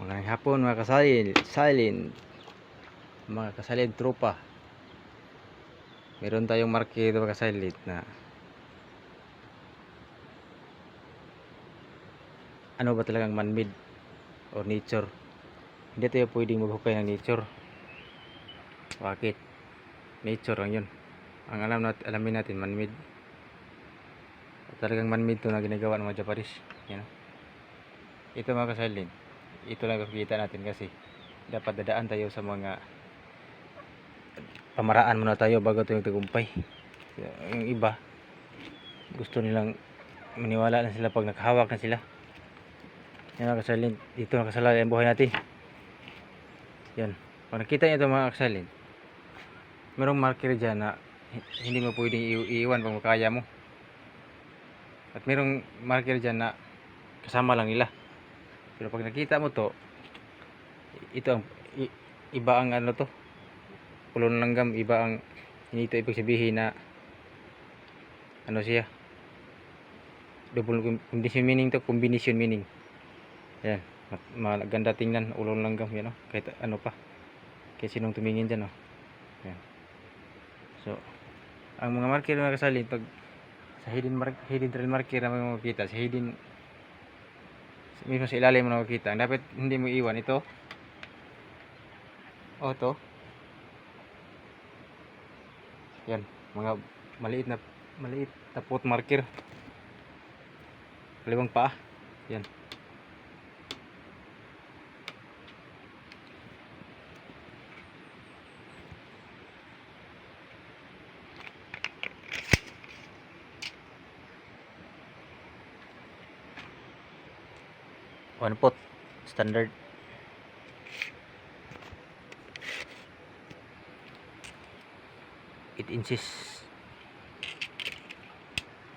Magandang hapon mga kasalin tropa. Meron tayong marker mga kasalin na ano ba talagang man-made or nature. Hindi tayo pwedeng maghukay ng nature. Bakit? Nature lang yun. Ang alamin natin man-made. Talagang man-made to na ginagawa ng mga Japanese. Yan. Ito mga kasalin, ito lang kakita natin kasi dapat dadaan tayo sa mga pamaraan muna tayo bago tayo tagumpay. Yung iba gusto nilang maniwala na sila pag nakahawak na sila. Yan mga kasalin, dito nakasalalay ang buhay natin. Yan, pag nakita nyo ito mga kasalin, merong marker dyan na hindi mo pwedeng iiwan pag makaya mo. At merong marker dyan na kasama lang nila. Pero pag nakita mo to, ito ang iba ang ano to, pulong langgam, iba ang hindi ito ibig sabihin na ano siya, double combination meaning. Yan, maganda tingnan, ulong langgam yan, kahit ano pa, kahit sinong tumingin dyan, yan. So ang mga marker na kasalin, pag sa hidden trail marker na may makikita, sa hidden mismo sa ilalim mo na makikita, ang dapat hindi mo iwan ito, to yan, mga maliit na foot marker, kaliwang paa, yan. One foot standard. It inches,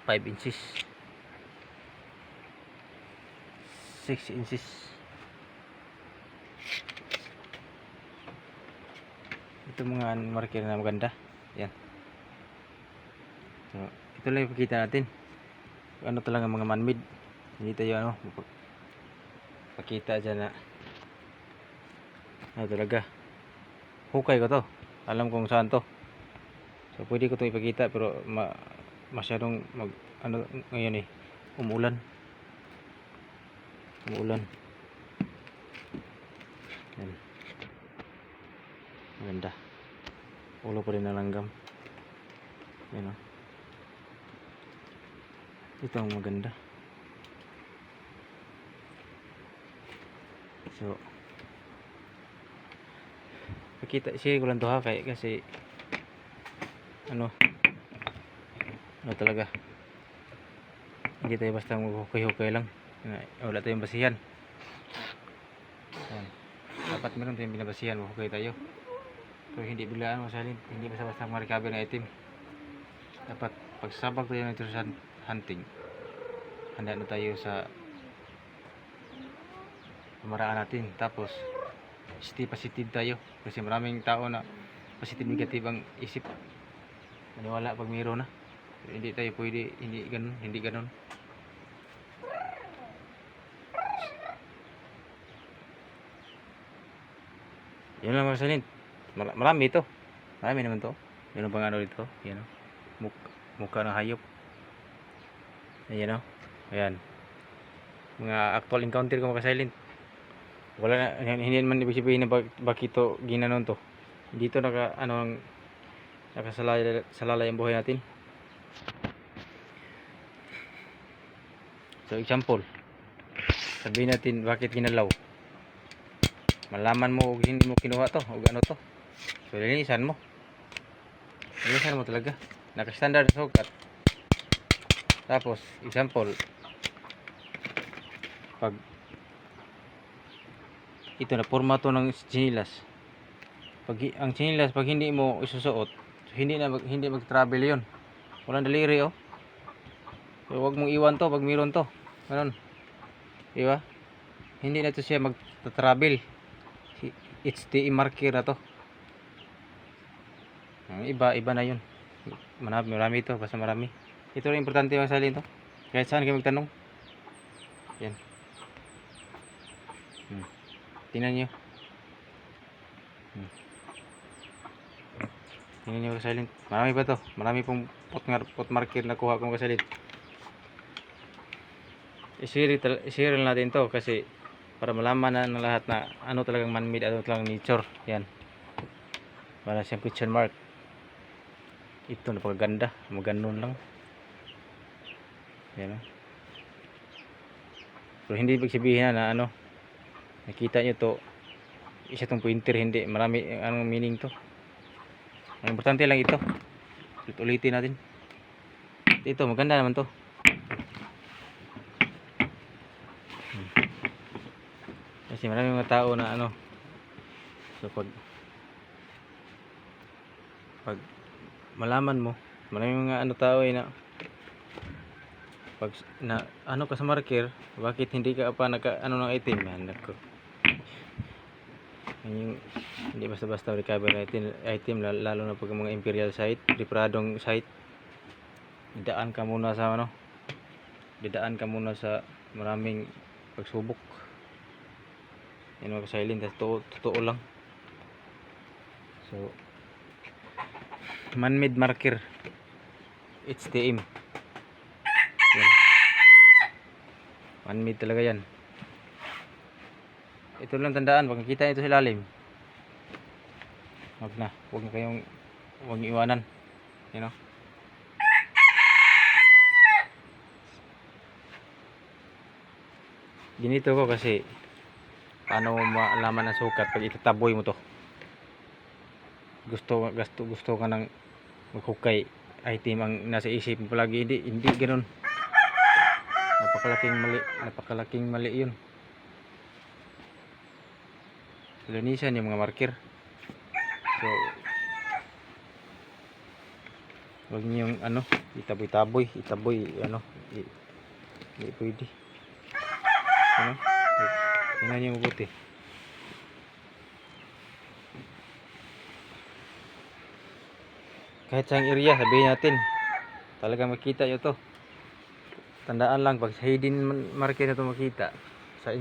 5 inches, 6 inches. Ito mga marker na maganda. Yan. So, ito lang yung pakita natin. Ano talaga mga man-made. Hindi tayo pakita dyan na talaga hukay ko to, alam kong saan to. So pwede ko itong ipakita pero masyadong ngayon umuulan. Yan. Maganda, ulo pa rin ng langgam. Yan, ito ang maganda. So pakita siya ko lang to kasi ano talaga, hindi tayo basta maghukay-hukay lang, wala tayong basihan. Yan. Dapat meron tayong binabasihan, maghukay tayo. So hindi biglaan masalin, hindi basta ma-recover ng item. Dapat pagsabag tayo nito sa hunting, handa na tayo sa pamaraan natin. Tapos stay positive tayo kasi maraming tao na positive negative ang isip, maniwala pag mayroon na. Hindi tayo pwede, hindi ganun. Yun lang mga salin, marami naman to. Yun ang pangano dito, yan mukha ng hayop. Ayan ayan, mga actual encounter ko mga silent. Wala na, hindi naman ibig sabihin na bakit ito ginanon to. Dito nakasalalay ang buhay natin. So example, sabihin natin bakit ginalaw, malaman mo kung hindi mo kinuha to o ano to. So linisan mo talaga, naka-standard sukat. Tapos example, pag ito na forma to ng chinilas, ang chinilas pag hindi mo isusuot, hindi mag-travel yon, walang daliri. So wag mong iwan to pag mayroon to ganun, di ba? Hindi na to siya mag-travel, HTE marker na to. Iba na yun, marami ito, basta marami. Ito rin importante yung salin to, kahit saan kayo magtanong. Yan. Tingnan nyo. Tingnan nyo kasalin. Marami pa to. Marami pong pot marker na kuha kong kasalin. I-share natin to kasi para malaman na ng lahat na ano talagang man-made, ano talagang nature. Yan. Para siyang question mark. Ito napakaganda. Maganon lang. Yan. Pero hindi ibig sabihin na ano, nakita nyo to, isa tong pointer, hindi. Marami anong meaning to. Ang importante lang ito. Ulitin natin. Ito, maganda naman to. Kasi marami mga tao na ano. So pag malaman mo, marami mga ano tao na pag na ano ka sa marker, bakit hindi ka pa naka ano ng item yan nako. Yung hindi basta-basta recover item lalo na pag mga imperial site, prepradong site. Didaan ka muna sa ano, didaan ka muna sa maraming pagsubok. Yan mga silent, totoo lang. So man-made marker HTM yan. Man-made talaga yan. Ito lang tandaan, pag nakita ito sa ilalim, huwag na kayong iwanan, you know. Ginito ko kasi paano mo malaman ang sukat pag itataboy mo to. Gusto ka ng maghukay item ang nasa isip mo palagi, hindi ganoon. Napakalaking mali yun. Linisan yung mga marker. So wag niyong ano, itaboy ano, hindi pwede. Ano? Tingnan niyo mabuti. Kahit sa area, sabihin natin, talagang makita nyo to. Tandaan lang, pag sa hidden marker na to makita, sa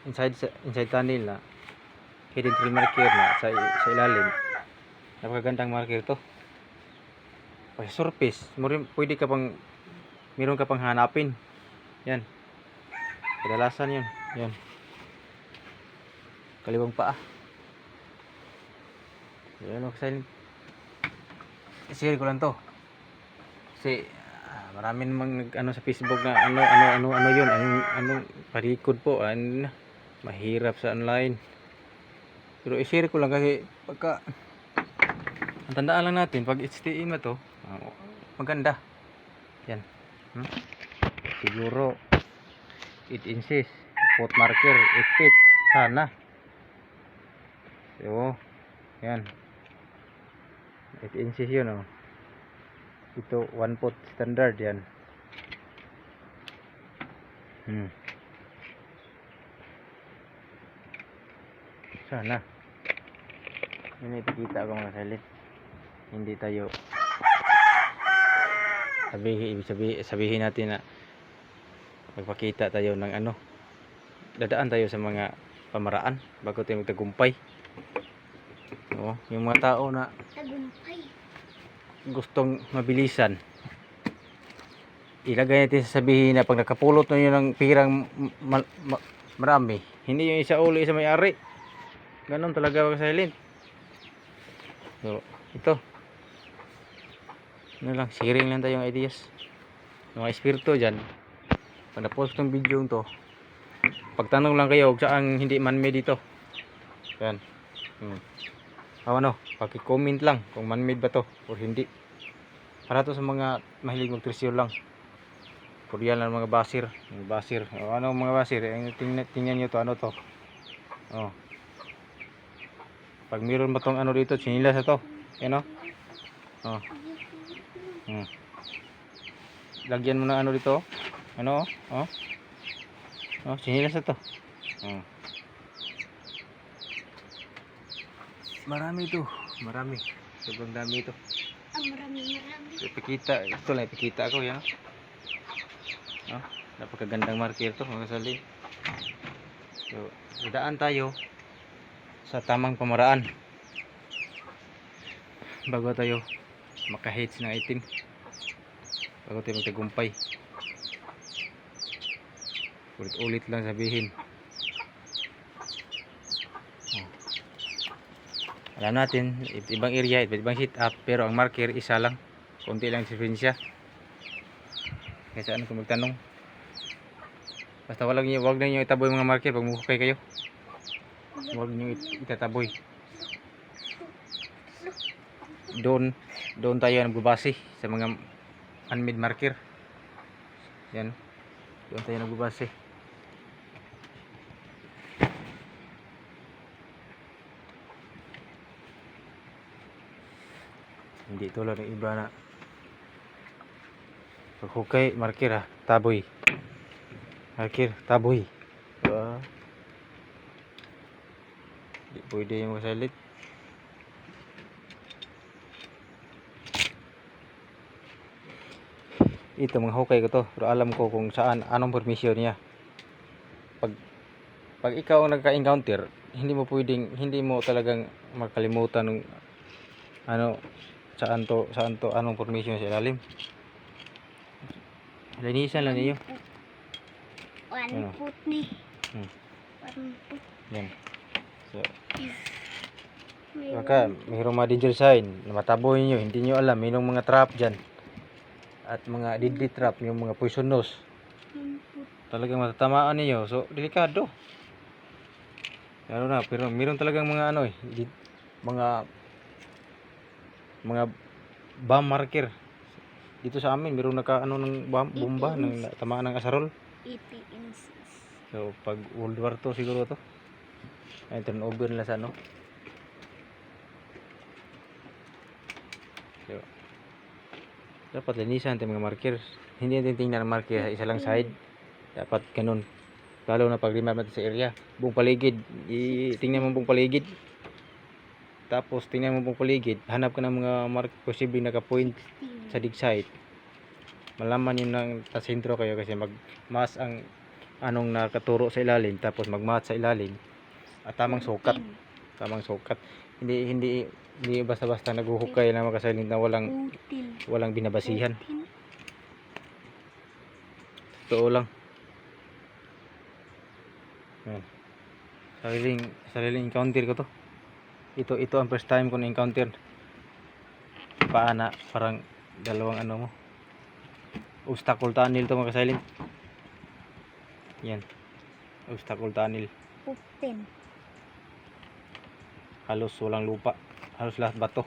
inside tunnel na, hidden trail marker na, sa ilalim, napakagandang marker to. Pag sa surface, pwede ka pang, meron ka pang hanapin. Yan. Kadalasan yun. Yan. Kaliwang paa. Yan o, silent. I-share ko lang to. Kasi marami namang ano sa Facebook na ano yun, anong parikod po, mahirap sa online. Pero i-share ko lang kasi pagka ang tandaan lang natin pag HTM na to, maganda. Yan. Siguro 8 inches, pot marker, 8 feet sana. So, yan. 8 inches yun oh. Ito 1 foot standard yan. Sana yun ipakita ko mga salit. Hindi tayo sabihin natin na magpakita tayo ng ano, dadaan tayo sa mga pamaraan bago tayo magtagumpay. Oo, yung mga tao na gustong mabilisan, ilagay natin sabihin na pag nakapulot na yun ng pirang marami, hindi yung isa uli sa may-ari. Ganon talaga mga silent. So ito ano lang, sharing lang tayong ideas. Yung mga espiritu dyan, pag na-post itong video to, pagtanong lang kayo kung saan hindi man-made dito. Yan. Ano, paki-comment lang kung man-made ba to o hindi. Para to sa mga mahilig mag-treasure lang. Korean lang mga basir. O, ano mga basir? Tingnan nyo to, ano to. Oh. Pag meron ba tong ano dito, chinilas na to. Yan o. Oh. Lagyan mo na ano dito. Ano? Oh. Oh, chinilas na to. Oh. Marami ito. Marami. Sobrang dami ito. Marami. Ipakita. Ito lang ipakita ako. Yan. Napakagandang marker ito. Mga sali. So, dadaan tayo. sa tamang pamaraan bago tayo makahits ng item, bago tayo magtagumpay. Ulit-ulit lang sabihin. Alam natin, ibang area, ibang hit up, pero ang marker isa lang. Konti lang diferensya. Kaya saan kung magtanong. Basta wag na niyo itaboy mga marker pag muhukay kayo. Wag niyo itataboy. Doon tayo nagbabase sa mga unmade marker. Yan. Doon tayo nagbabase. Hindi tulad ng iba na paghukay marker taboy. Marker taboy. Di pwede yung masalit. Ito mga hukay ko to, pero alam ko kung saan, anong permission niya. Pag ikaw ang nagka-encounter, hindi mo talagang makalimutan ng saan to, anong permission sa ilalim. Linisan lang niyo. One foot ni. Yan. So, maka mayroong mga danger sign na mataboy niyo, hindi niyo alam mayroong mga trap diyan. At mga deadly trap, yung mga poisonous. Talagang matatamaan niyo. So, delikado. Lalo na, pero mayroon talagang mga mga bomb marker. Dito sa amin, mayroong ng bomba ng tamaan ng asarol. So, pag World War II siguro to. Ay, turnover nila sa ano. So, dapat linisan ang mga marker. Hindi natin tingnan ang marker sa isa lang side. Dapat ganun. Lalo na pag remap natin sa area. Buong paligid. Tingnan mo buong paligid. Tapos tingnan mo buong paligid. Hanap ka ng mga posibleng naka-point sa dig side. Malaman yun ng sentro kayo kasi mag-match ang anong nakaturo sa ilalim. Tapos mag-match sa ilalim. At tamang sukat. Tamang sukat. Hindi basta-basta naghuhukay na makasalint na walang binabasihan. Totoo lang. Sariling encounter ko to. Ito ang first time ko na encounter. Paana, parang dalawang mo. Obstacle tunnel to mga kasilent. Yan. Obstacle tunnel. 15. Halos walang lupa. Halos lahat bato.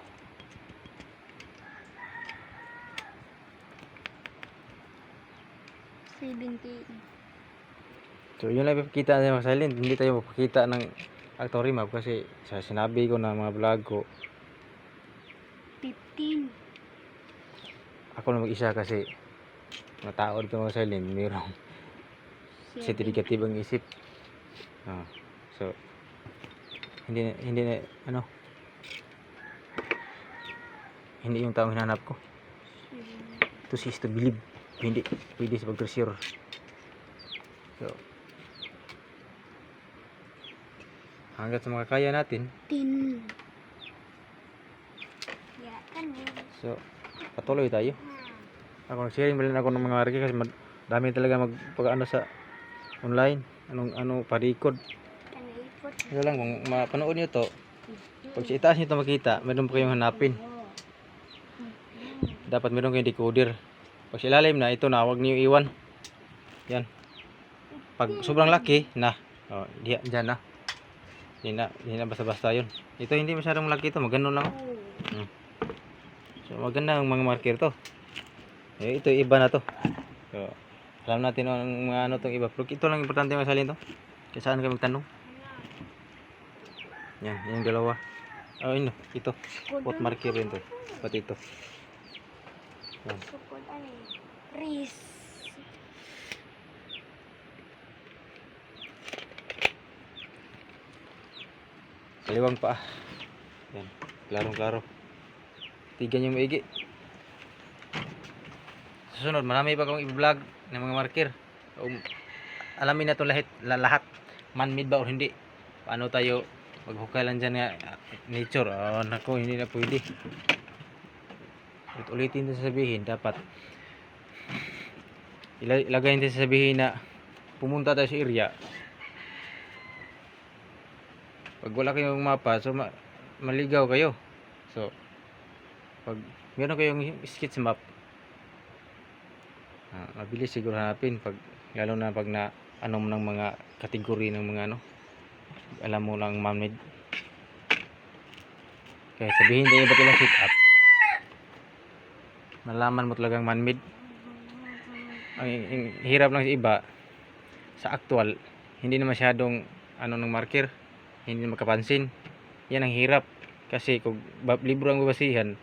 So yun lang ipapakita natin mga silent. Hindi tayo mapakita ng factory map kasi sa sinabi ko na mga vlog ko 15. ako na mag-isa kasi mga tao dito mga silent mayroong sensitive ang isip. So hindi yung taong hinanap ko. To see is to believe. Hindi pwede sa pag-treasure. So hanggat sa mga kaya natin. So patuloy tayo. Ako nag-sharing rin ako ng mga marker kasi dami talaga magpag-ano sa online. Anong parikod. Ito lang kung mapanood nyo to. Pag sa itaas nyo to makita, meron pa kayong hanapin. Dapat meron kayong decoder. Pag sa ilalim na, ito na, huwag niyo iwan. Yan. Pag sobrang laki, dyan na. Hindi na basta-basta yun. Ito hindi masyadong laki ito, magano lang. So maganda ang mga marker to. Ito iba na to. So alam natin ang mga itong iba. Pero ito lang importante masalin to. Kaya saan kayo magtanong? Yan, yung dalawa. Ito. Pot marker rin to. Pati ito. Yan. Kaliwang pa. Yan. Klarong-klaro. Tigan yung maigi. Susunod, marami pa akong i-vlog ng mga marker. Alamin na ito lahat. Man-made ba o hindi. Paano tayo Maghukay lang dyan nga nature. Nako, hindi na pwede. Ulitin din sasabihin, dapat ilagay din sasabihin na pumunta tayo sa area. Pag wala kayong mapa, so maligaw kayo. So, pag meron kayong sketch map, mabilis siguro hanapin. Pag, lalo na pag na ano mo ng mga kategory ng mga ano, alam mo lang man-made. Kaya sabihin tayo iba't ibang sit up, malaman mo talagang man-made. Ang hirap lang sa iba, sa actual, hindi na masyadong ano ng marker, hindi na makapansin. Yan ang hirap. Kasi kung libro ang babasihan,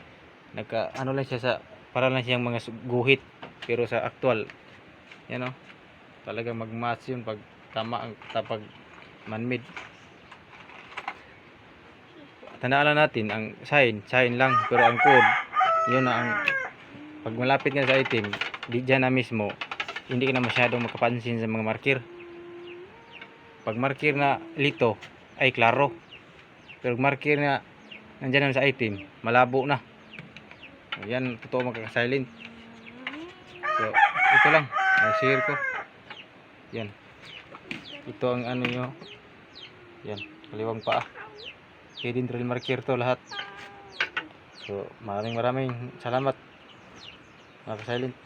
ano lang siya sa, para lang siyang mga guhit. Pero sa actual, yan o, talagang mag-match yun pag tama ang tapag man-made. Tandaan lang natin, ang sign lang. Pero ang code, yun na ang, pag malapit ka sa item, di dyan na mismo, hindi ka na masyadong makapansin sa mga marker. Pag marker na lito, ay klaro. Pero marker na nandyan na sa item, malabo na. Yan, totoo magkakasilent. So, ito lang, share ko. Yan. Ito ang ano nyo. Yan, kaliwang paa. Hidden trail marker to lahat. So, maraming salamat. Magkakasilent.